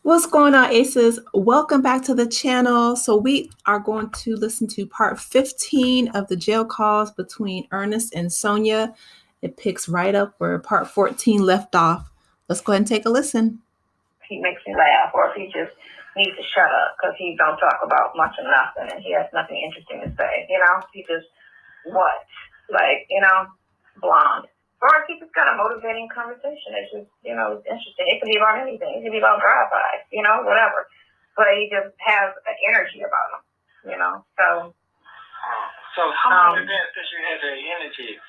What's going on, Aces? Welcome back to the channel. So we are going to listen to part 15 of the jail calls between Ernest and Sonya. It picks right up where part 14 left off. Let's go ahead and take a listen. He makes me laugh, or if he just needs to shut up because he don't talk about much or nothing and he has nothing interesting to say. He just, blonde. Or if he just got a motivating conversation, it's just, it's interesting. It could be about anything. It could be about drive-by, whatever. But he just has an energy about him, so. So how long since you had the energy?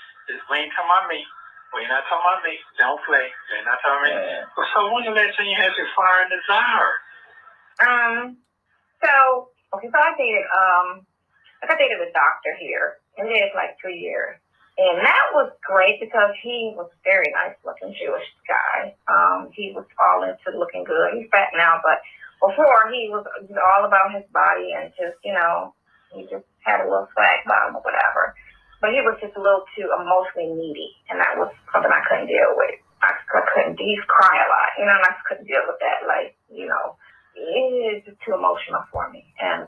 When you come on me, when you're not talking about me, don't play. You're not talking about me. So when the last time you had your fire and desire? So I dated a doctor here. And we dated for like 3 years. And that was great because he was very nice looking Jewish guy. He was all into looking good. He's fat now, but before he was all about his body and just, he just had a little swag about him or whatever. But he was just a little too emotionally needy, and that was something I couldn't deal with. I couldn't. He's crying a lot, and I just couldn't deal with that. It is just too emotional for me. And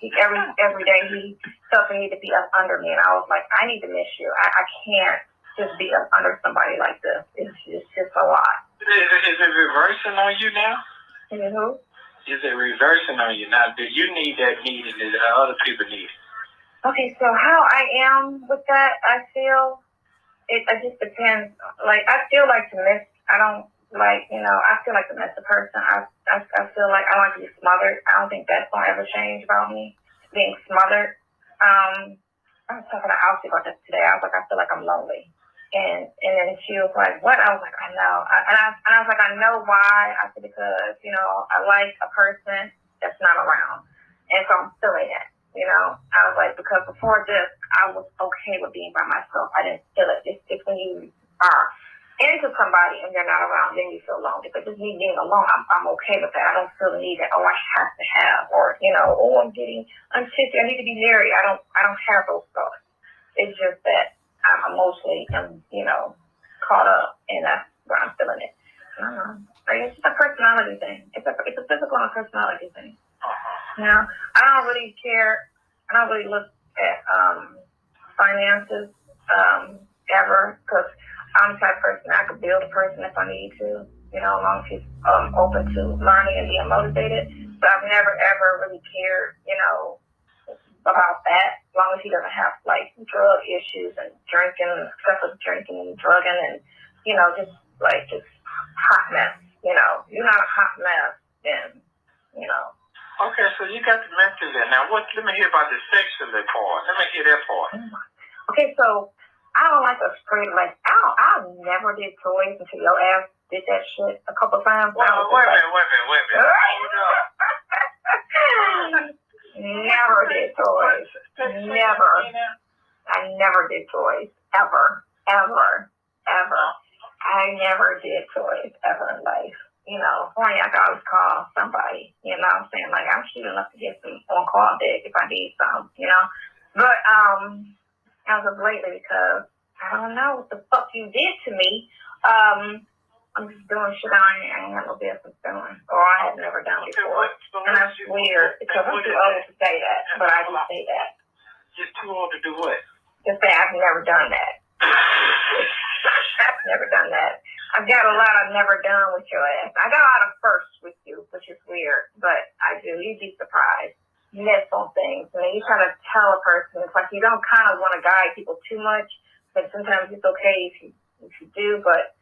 he every day he felt the need to be up under me, and I was like, I need to miss you. I can't just be up under somebody like this. It's just a lot. Is it reversing on you now? Mm-hmm. Is it reversing on you now? Do you need that need that other people need? Okay, so how I am with that, I feel it just depends. Like, I feel like to miss. I don't like, I feel like to miss a person. I feel like I want to be smothered. I don't think that's gonna ever change about me being smothered. I was talking to Alfie about this today. I was like, I feel like I'm lonely, and then she was like, what? I was like, I know. And I was like, I know why. I said because I like a person that's not around, and so I'm feeling it. I was like, because before this, I was okay with being by myself. I didn't feel it. It's when you are into somebody and they're not around, then you feel lonely. But just me being alone, I'm okay with that. I don't feel the need that, I have to have, or, I'm 50, I need to be married. I don't have those thoughts. It's just that I'm emotionally, caught up, and that's where I'm feeling it. I don't know. It's just a personality thing. It's a physical and personality thing. I don't really care. I don't really look at finances ever, because I'm the type of person I could build a person if I need to, as long as he's open to learning and being motivated. So I've never ever really cared, about that, as long as he doesn't have like drug issues and excessive drinking and drugging and, just hot mess. You're not a hot mess, then, Okay, so you got the mental there. Now, let me hear about the sexual part. Let me hear that part. Okay, so I don't like a straight, I never did toys until your ass did that shit a couple times. Wait a minute. Hold up. Never did toys. Never. I never did toys. Ever. I never did toys ever in life. Funny, I could always call somebody, what I'm saying? Like, I'm shooting enough to get some on-call dick if I need some, But, as of lately, because I don't know what the fuck you did to me, I'm just doing shit I ain't have no business doing, or I have never done before. And that's weird, because I'm too old to say that, but I do say that. You're too old to do what? Just say I've never done that. I've never done that. I've got a lot I've never done with your ass. I got a lot of firsts with you, which is weird, but I do. You'd be surprised. You miss on things. You try to tell a person. It's like you don't kind of want to guide people too much, but sometimes it's okay if you do, but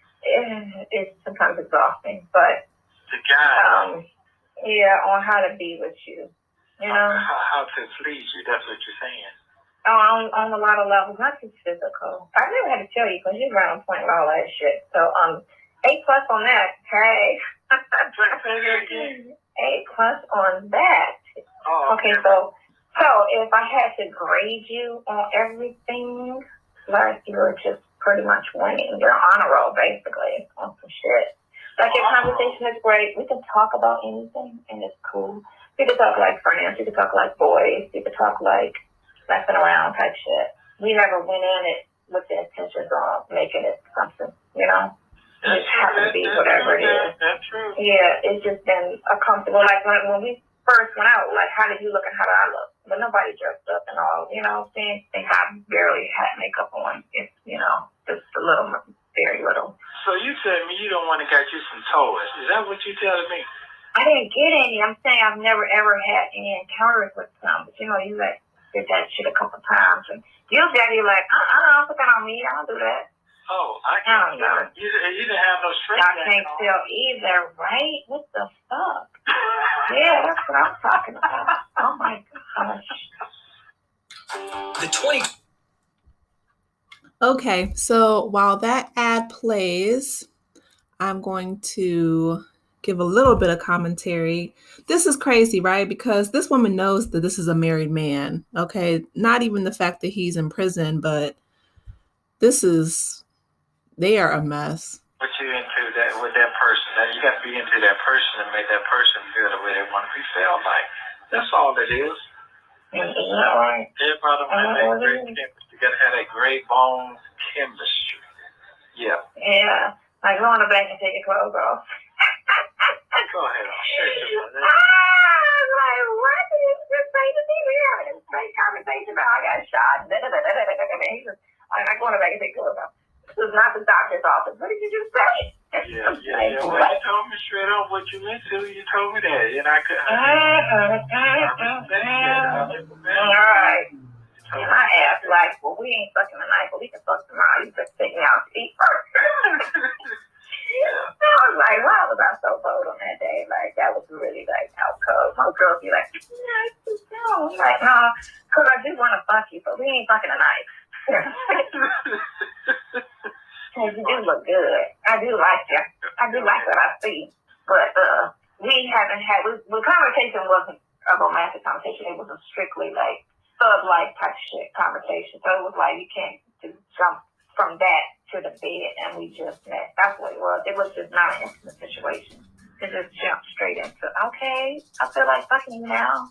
it's sometimes exhausting. But the guy, on how to be with you, how to please you. That's what you're saying. On a lot of levels, not just physical. I never had to tell you because you're right on point with all that shit. So A+ on that. Hey. A+ on that. Oh, okay, so if I had to grade you on everything, like you're just pretty much winning. You're on a roll, basically, on some shit. Like, your conversation is great. We can talk about anything, and it's cool. We can talk like finance. We can talk like boys. We can talk like messing around type shit. We never went in it with the intentions of making it something, It just happened to be whatever it is. That's true. Yeah, it's just been uncomfortable. Like when we first went out, like how did you look and how did I look? But nobody dressed up and all, you know what I'm saying? I think I barely had makeup on. It's, just a little, very little. So you said me you don't want to get you some toys. Is that what you telling me? I didn't get any. I'm saying I've never ever had any encounters with some. But you like did that shit a couple times. And usually I'd be like, don't put that on me. I don't do that. Oh, I can't tell. You didn't have no strength. I can't tell either, right? What the fuck? Yeah, that's what I'm talking about. Oh my gosh. The 20. Okay, so while that ad plays, I'm going to give a little bit of commentary. This is crazy, right? Because this woman knows that this is a married man. Okay, not even the fact that he's in prison, but they are a mess. But you into that with that person. You got to be into that person and make that person feel the way they want to be felt like. That's all it is. Isn't that right? Everybody has that great chemistry. You got to have that great bone chemistry. Yeah. Yeah. Like go on the back and take your clothes off. Go ahead. Like, what did you just say to me? We're having a great conversation about I got shot. I go on the back and take your clothes off. This is not the doctor's office. What did you just say? Yeah. Well, you told me straight up what you meant to. You told me that, and I could. All right. And I asked, like, well, we ain't fucking tonight, but we can fuck tomorrow. You just take me out to eat first. I was like, why was I so bold on that day? Like, that was really, like, out cold. Most girls be like, no. I'm like, no, because I do want to fuck you, but we ain't fucking tonight. Because you do look good. I do like you. I do like what I see. But we haven't had, the conversation wasn't a romantic conversation. It was a strictly, like, thug-like type shit conversation. So it was like, you can't just jump from that to the bed and we just met. That's what it was. It was just not an intimate situation. It just jumped straight into, okay, I feel like fucking you now.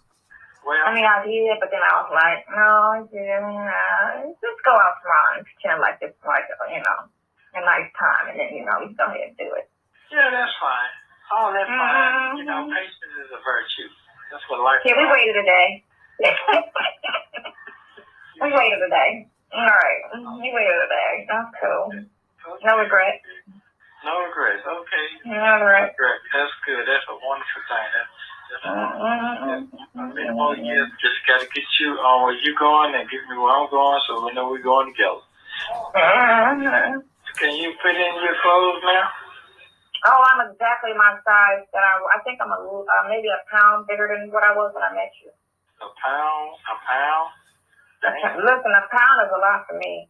Well, I mean, I did, but then I was like, no, I didn't. Just go out tomorrow and pretend like this is like, a nice time. And then, we go ahead and do it. Yeah, that's fine. Oh, that's fine. Patience is a virtue. That's what life is. Yeah, we waited a day. We waited a day. All right. We waited a day. That's cool. No regrets. No regrets. Okay. No regrets. That's good. That's a wonderful thing. Many more years. Just got to get you on where you're going and get me where I'm going so we know we're going together. Can you fit in your clothes now? Oh, I'm exactly my size. I think I'm maybe a pound bigger than what I was when I met you. A pound? Listen, a pound is a lot for me.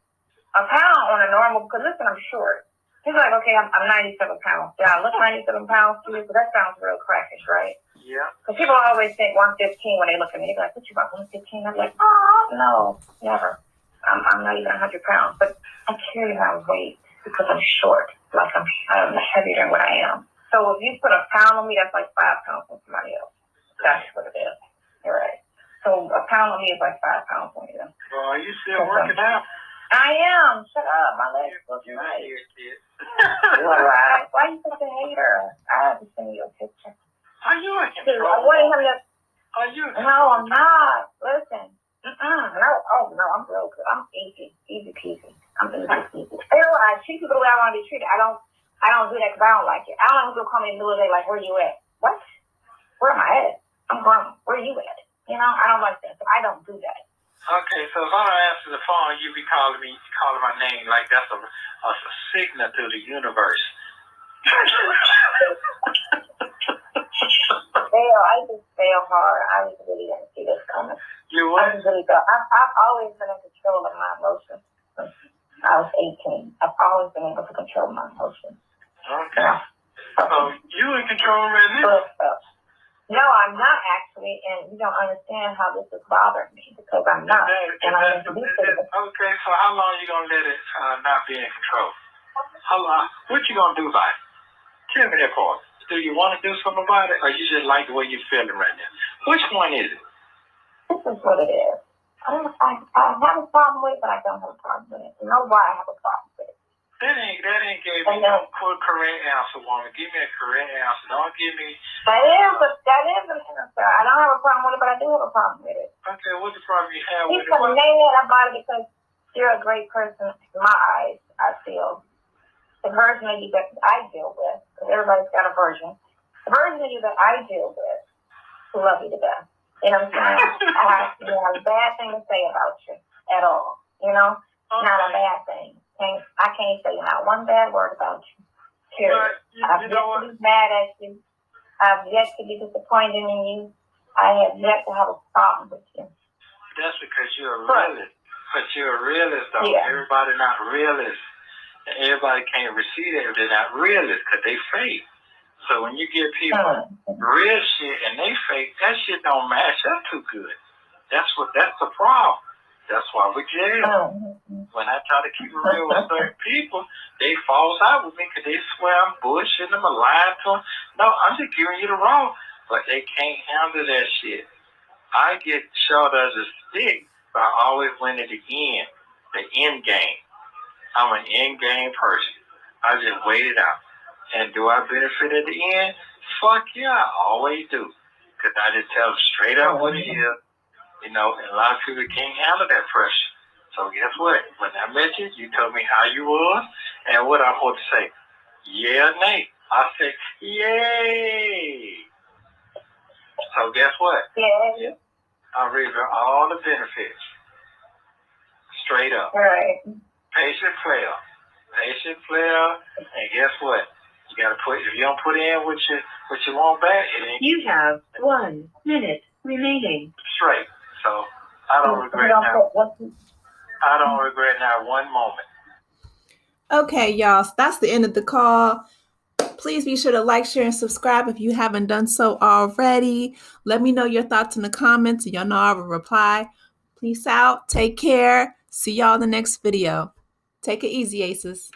A pound on a normal, because listen, I'm short. He's like, okay, I'm 97 pounds. Yeah, I look 97 pounds to you, but that sounds real crackish, right? Yeah. Because people always think 115 when they look at me. They're like, what you about, 115? I'm like, oh, no, never. I'm not even 100 pounds. But I carry my weight because I'm short. Like I'm heavier than what I am. So if you put a pound on me, that's like 5 pounds on somebody else. That's what it is. You're right. So a pound on me is like 5 pounds on you. Well, are you still working out? I am. Shut up. My legs look nice. You're right. Why are you such a hater? I have to send you a picture. Are you in control? Are you? No, I'm not. Listen. No. Oh, no. I'm real good. I'm easy. Easy peasy. I'm easy peasy. Still, I treat people the way I want to be treated. I don't do that because I don't like it. I don't know who's going to call me in the middle of the day like, where you at? What? Where am I at? I'm grown. Where you at? I don't like that. So I don't do that. Okay, so if I don't answer the phone, you be calling my name like that's a signal to the universe. I just fail hard. I just really didn't see this coming. You what? I just really thought. I've always been in control of my emotions since I was 18. I've always been able to control my emotions. Okay. Yeah. So you in control right now? No, I'm not actually, and you don't understand how this is bothering me because I'm not. Okay, so how long are you going to let it not be in control? How long? What you going to do about it? Tell me that part. Do you want to do something about it, or you just like the way you're feeling right now? Which one is it? This is what it is. I have a problem with it, but I don't have a problem with it. You know why I have a problem with it? That ain't gave me no correct answer, woman. Give me a correct answer. Don't give me. That is an answer. I don't have a problem with it, but I do have a problem with it. Okay, what's the problem you have with it? He's mad about it because you're a great person in my eyes, I feel. The version of you that I deal with, because everybody's got a version. The version of you that I deal with, who love you to death. You know what I'm saying? I have a bad thing to say about you at all. You know? Okay. Not a bad thing. I can't say not one bad word about you. Period. I've yet to be mad at you. I've yet to be disappointed in you. I have yet to have a problem with you. That's because you're a realist. But you're a realist, though. Yeah. Everybody not realist. And everybody can't receive it if they're not realist because they fake. So when you give people real shit and they fake, that shit don't match up too good. That's the problem. That's why we jail. When I try to keep it real with certain people, they falls out with me because they swear I'm bullshitting them or lying to them. No, I'm just giving you the raw. But they can't handle that shit. I get short as a stick, but I always win at the end game. I'm an end game person. I just wait it out. And do I benefit at the end? Fuck yeah, I always do. Because I just tell them straight up what it is. You know, and a lot of people can't handle that pressure. So guess what? When I met you, you told me how you was and what I'm supposed to say. Yeah or nay? I said, yay. So guess what? Yeah. I'm reaping all the benefits. Straight up. Right. Patient player. And guess what? You gotta put, if you don't put in what you want back, it ain't. You have 1 minute remaining. Straight. So I don't regret now. I don't regret now one moment. Okay, y'all. So that's the end of the call. Please be sure to like, share, and subscribe if you haven't done so already. Let me know your thoughts in the comments, and y'all know I will reply. Peace out. Take care. See y'all in the next video. Take it easy, Aces.